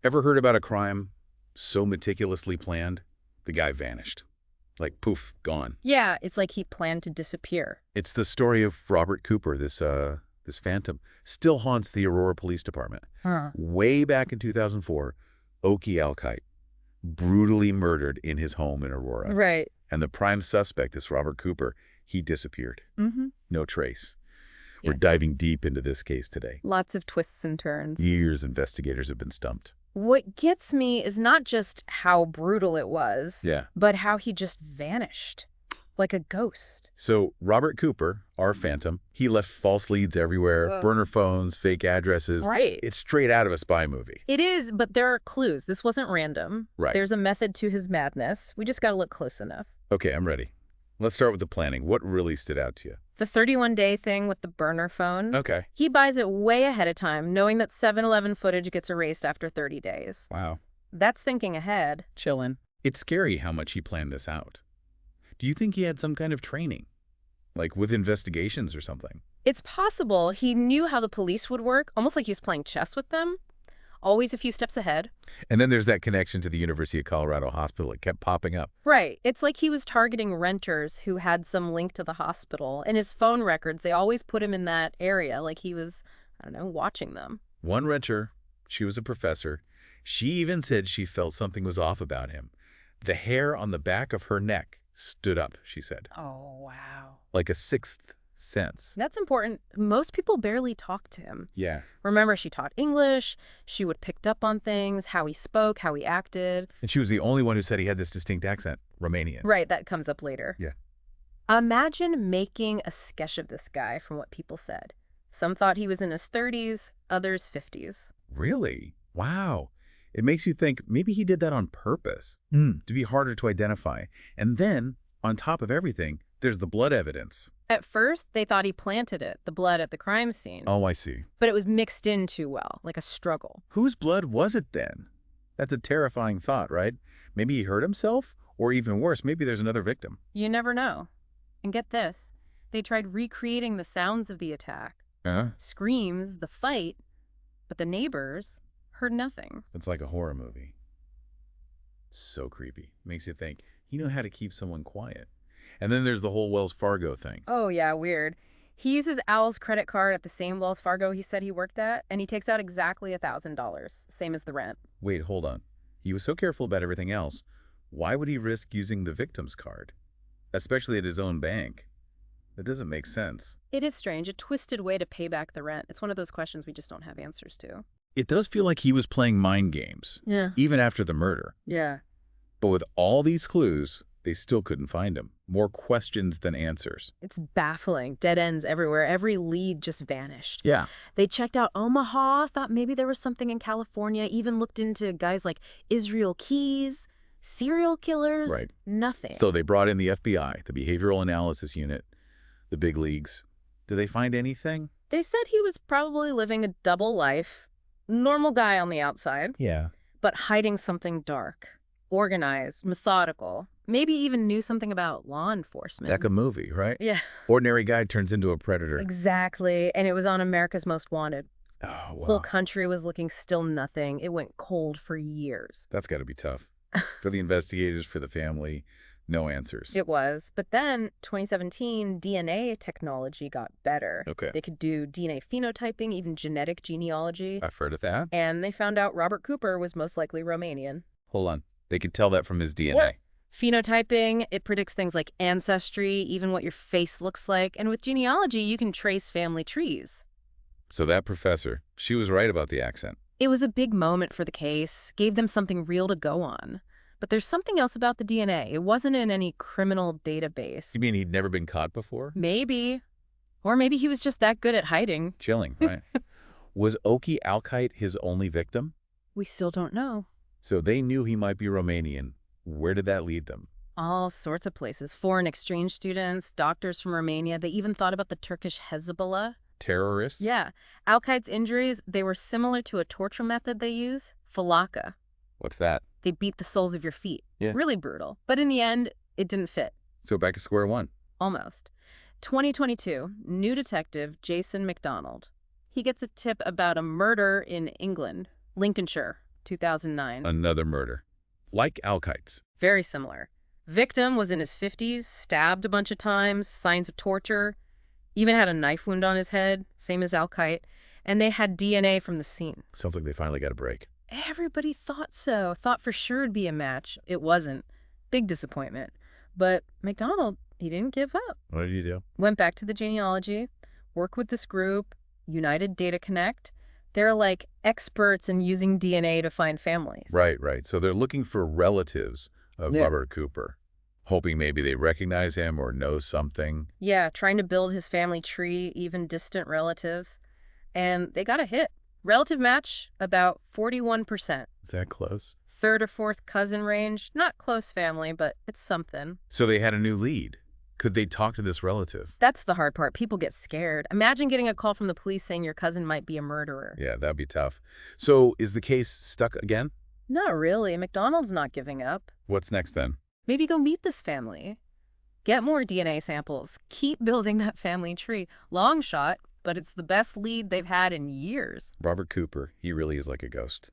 Ever heard about a crime so meticulously planned, the guy vanished? Like, poof, gone. Yeah, it's like he planned to disappear. It's the story of Robert Cooper, this phantom. Still haunts the Aurora Police Department. Huh. Way back in 2004, Oki Kite brutally murdered in his home in Aurora. Right. And the prime suspect, this Robert Cooper, he disappeared. Mm-hmm. No trace. Yeah. We're diving deep into this case today. Lots of twists and turns. Years investigators have been stumped. What gets me is not just how brutal it was, Yeah. but how he just vanished. Like a ghost. So Robert Cooper, our phantom, he left false leads everywhere, Ugh. burner phones, fake addresses. Right. It's straight out of a spy movie. It is, but there are clues. This wasn't random. Right. There's a method to his madness. We just got to look close enough. Okay, I'm ready. Let's start with the planning. What really stood out to you? The 31-day thing with the burner phone. Okay. He buys it way ahead of time, knowing that 7-Eleven footage gets erased after 30 days. Wow. That's thinking ahead. Chillin'. It's scary how much he planned this out. Do you think he had some kind of training? Like with investigations or something? It's possible he knew how the police would work, almost like he was playing chess with them. Always a few steps ahead. And then there's that connection to the University of Colorado Hospital. It kept popping up. Right. It's like he was targeting renters who had some link to the hospital. And his phone records, they always put him in that area, like he was, I don't know, watching them. One renter, she was a professor. She even said she felt something was off about him. The hair on the back of her neck stood up, she said. Oh, wow. Like a sixth sense. That's important. Most people barely talk to him. Yeah. Remember, she taught English. She would pick up on things, how he spoke, how he acted. And she was the only one who said he had this distinct accent, Romanian. Right, that comes up later. Yeah. Imagine making a sketch of this guy from what people said. Some thought he was in his 30s, others 50s. Really? Wow. It makes you think maybe he did that on purpose to be harder to identify. And then, on top of everything, there's the blood evidence. At first, they thought he planted it, the blood at the crime scene. Oh, I see. But it was mixed in too well, like a struggle. Whose blood was it then? That's a terrifying thought, right? Maybe he hurt himself? Or even worse, maybe there's another victim. You never know. And get this, they tried recreating the sounds of the attack. Screams, the fight, but the neighbors heard nothing. It's like a horror movie. So creepy. Makes you think, you know how to keep someone quiet. And then there's the whole Wells Fargo thing. Oh, yeah, weird. He uses Al's credit card at the same Wells Fargo he said he worked at, and he takes out exactly $1,000, same as the rent. Wait, hold on. He was so careful about everything else. Why would he risk using the victim's card? Especially at his own bank. That doesn't make sense. It is strange, a twisted way to pay back the rent. It's one of those questions we just don't have answers to. It does feel like he was playing mind games, Yeah. even after the murder. Yeah. But with all these clues, they still couldn't find him. More questions than answers. It's baffling. Dead ends everywhere. Every lead just vanished. Yeah. They checked out Omaha, thought maybe there was something in California, even looked into guys like Israel Keys, serial killers. Right. Nothing. So they brought in the FBI, the Behavioral Analysis Unit, the big leagues. Did they find anything? They said he was probably living a double life. Normal guy on the outside, Yeah. but hiding something dark, organized, methodical. Maybe even knew something about law enforcement. Like a movie, right? Yeah, Ordinary guy turns into a predator. exactly. And it was on America's Most Wanted. Oh, wow. Whole country was looking still nothing. It went cold for years. That's got to be tough. For the investigators, for the family, no answers. It was. But then, 2017, DNA technology got better. Okay. They could do DNA phenotyping, even genetic genealogy. I've heard of that. And they found out Robert Cooper was most likely Romanian. Hold on. They could tell that from his DNA. Phenotyping, it predicts things like ancestry, even what your face looks like. And with genealogy, you can trace family trees. So that professor, she was right about the accent. It was a big moment for the case, gave them something real to go on. But there's something else about the DNA. It wasn't in any criminal database. You mean he'd never been caught before? Maybe. Or maybe he was just that good at hiding. Chilling, right? Was Oki Alkite his only victim? We still don't know. So they knew he might be Romanian. Where did that lead them? All sorts of places. Foreign exchange students, doctors from Romania. They even thought about the Turkish Hezbollah. Terrorists? Yeah. Alkite's injuries, they were similar to a torture method they use, falaka. What's that? They beat the soles of your feet. Yeah. Really brutal. But in the end, it didn't fit. So back to square one. Almost. 2022, new detective Jason McDonald. He gets a tip about a murder in England, Lincolnshire. 2009. Another murder. Like Kite's. Very similar. Victim was in his 50s, stabbed a bunch of times, signs of torture, even had a knife wound on his head, same as Kite, and they had DNA from the scene. Sounds like they finally got a break. Everybody thought so, thought for sure it'd be a match. It wasn't. Big disappointment. But McDonald, he didn't give up. What did you do? Went back to the genealogy, worked with this group, United Data Connect. They're like experts in using DNA to find families. Right. So they're looking for relatives of Robert Cooper, hoping maybe they recognize him or know something. Yeah, trying to build his family tree, even distant relatives. And they got a hit. Relative match, about 41%. Is that close? Third or fourth cousin range. Not close family, but it's something. So they had a new lead. Could they talk to this relative? That's the hard part. People get scared. Imagine getting a call from the police saying your cousin might be a murderer. Yeah, that'd be tough. So is the case stuck again? Not really. McDonald's not giving up. What's next then? Maybe go meet this family. Get more DNA samples. Keep building that family tree. Long shot, but it's the best lead they've had in years. Robert Cooper, he really is like a ghost.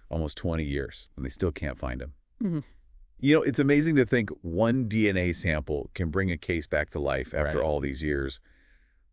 Almost 20 years, and they still can't find him. Mm-hmm. You know, it's amazing to think one DNA sample can bring a case back to life after all these years.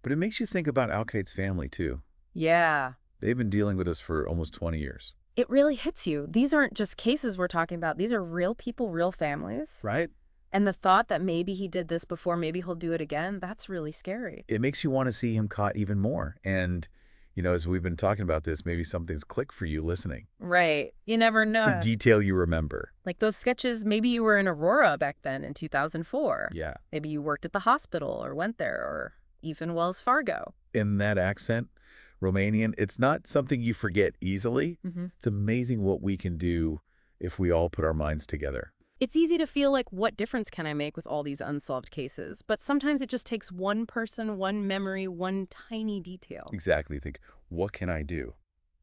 But it makes you think about Kite's family, too. Yeah. They've been dealing with us for almost 20 years. It really hits you. These aren't just cases we're talking about. These are real people, real families. Right? And the thought that maybe he did this before, maybe he'll do it again, that's really scary. It makes you want to see him caught even more. And, you know, as we've been talking about this, maybe something's clicked for you listening. Right. You never know. Detail you remember. Like those sketches, maybe you were in Aurora back then in 2004. Yeah. Maybe you worked at the hospital or went there, or even Wells Fargo. In that accent, Romanian, it's not something you forget easily. It's amazing what we can do if we all put our minds together. It's easy to feel like, what difference can I make with all these unsolved cases? But sometimes it just takes one person, one memory, one tiny detail. Exactly. Think, what can I do?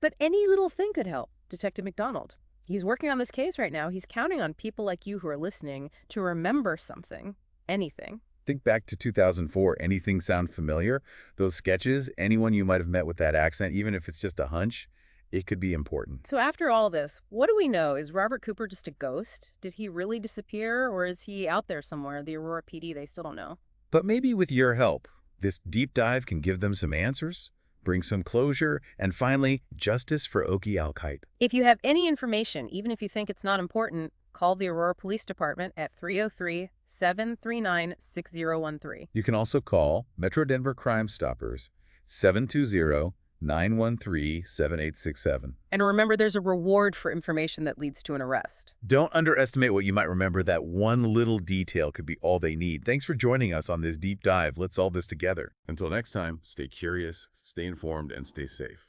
But any little thing could help, Detective McDonald. He's working on this case right now. He's counting on people like you who are listening to remember something, anything. Think back to 2004. Anything sound familiar? Those sketches, anyone you might have met with that accent, even if it's just a hunch, it could be important. So after all this, what do we know? Is Robert Cooper just a ghost? Did he really disappear, or is he out there somewhere? The Aurora PD, they still don't know. But maybe with your help, this deep dive can give them some answers, bring some closure, and finally, justice for Kite. If you have any information, even if you think it's not important, call the Aurora Police Department at 303-739-6013. You can also call Metro Denver Crime Stoppers 720-913-7867. And remember, there's a reward for information that leads to an arrest. Don't underestimate what you might remember. That one little detail could be all they need. Thanks for joining us on this deep dive. Let's solve this together. Until next time, stay curious, stay informed, and stay safe.